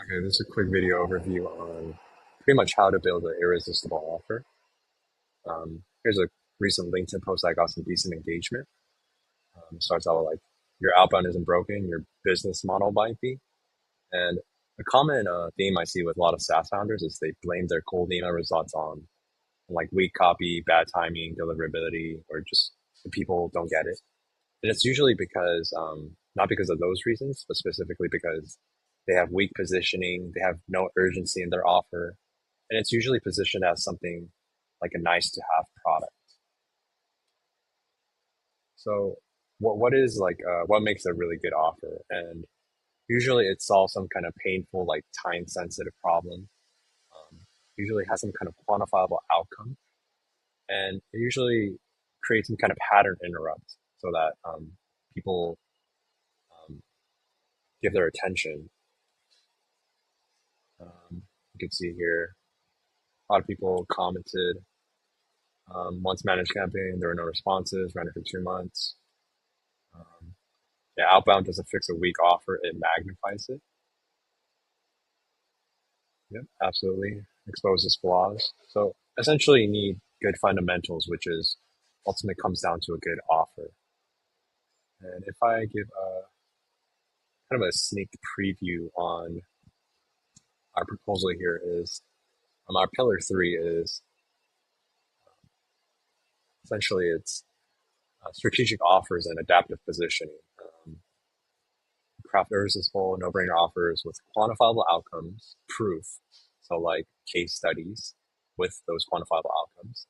Okay, this is a quick video overview on pretty much how to build an irresistible offer. Here's a recent LinkedIn post I got some decent engagement. It starts out with like, your outbound isn't broken, your business model might be. And a common theme I see with a lot of SaaS founders is they blame their cold email results on like weak copy, bad timing, deliverability, or just the people don't get it. And it's usually because, not because of those reasons, but specifically because they have weak positioning, they have no urgency in their offer, and it's usually positioned as something like a nice to have product. So, what makes a really good offer? And usually it solves some kind of painful, like time sensitive problem. Um, Usually has some kind of quantifiable outcome, and it usually creates some kind of pattern interrupt so that people um, give their attention. You can see here a lot of people commented. Once managed campaign, there were no responses, ran it for 2 months. Um, yeah, Outbound doesn't fix a weak offer, it magnifies it. Yep, absolutely. Exposes flaws. So essentially, you need good fundamentals, which is ultimately comes down to a good offer. And if I give a kind of a sneak preview on our proposal here is our pillar three is essentially it's strategic offers and adaptive positioning. Craft irresistible, no-brainer offers with quantifiable outcomes, proof, so like case studies with those quantifiable outcomes,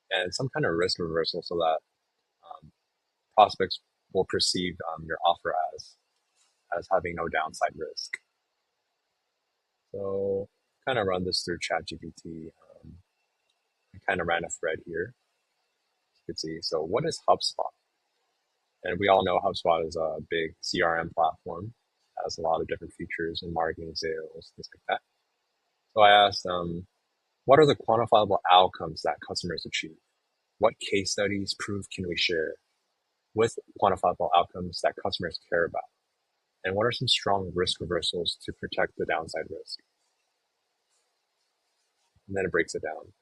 and some kind of risk reversal so that um, prospects will perceive your offer as having no downside risk. So kind of run this through ChatGPT. I kind of ran a thread here. You can see. So what is HubSpot? And we all know HubSpot is a big CRM platform, has a lot of different features in marketing, sales, things like that. So I asked, what are the quantifiable outcomes that customers achieve? What case studies, proof can we share with quantifiable outcomes that customers care about? And what are some strong risk reversals to protect the downside risk? And then it breaks it down.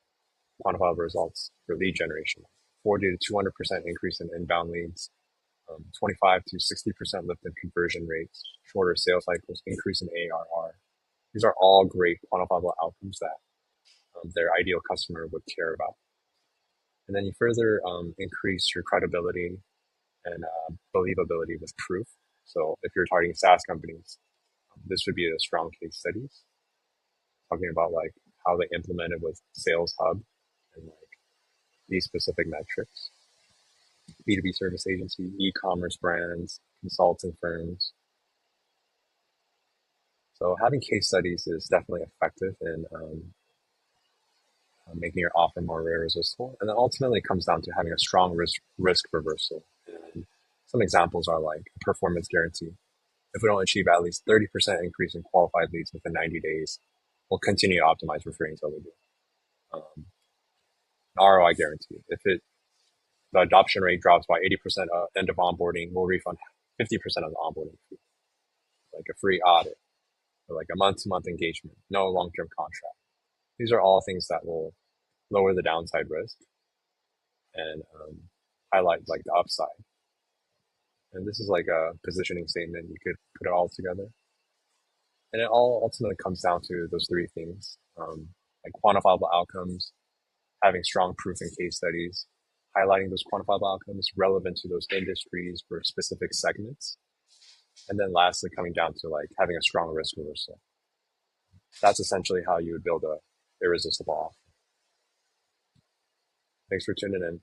Quantifiable results for lead generation, 40 to 200% increase in inbound leads, 25 to 60% lift in conversion rates, shorter sales cycles, increase in ARR. These are all great quantifiable outcomes that their ideal customer would care about. And then you further increase your credibility and believability with proof. So if you're targeting SaaS companies, this would be a strong case studies talking about like how they implemented with Sales Hub and like these specific metrics. B2B service agency, e-commerce brands, consulting firms. So having case studies is definitely effective in making your offer more irresistible. And then ultimately it comes down to having a strong risk reversal. And some examples are like a performance guarantee. If we don't achieve at least 30% increase in qualified leads within 90 days, we'll continue to optimize referring until we do. An ROI guarantee. If the adoption rate drops by 80% end of onboarding, we'll refund 50% of the onboarding fee, like a free audit, or like a month-to-month engagement, no long-term contract. These are all things that will lower the downside risk and highlight like the upside. And this is like a positioning statement. You could put it all together. And it all ultimately comes down to those three things, like quantifiable outcomes, having strong proof and case studies, highlighting those quantifiable outcomes relevant to those industries for specific segments. And then lastly, coming down to like having a strong risk reversal. That's essentially how you would build a irresistible offer. Thanks for tuning in.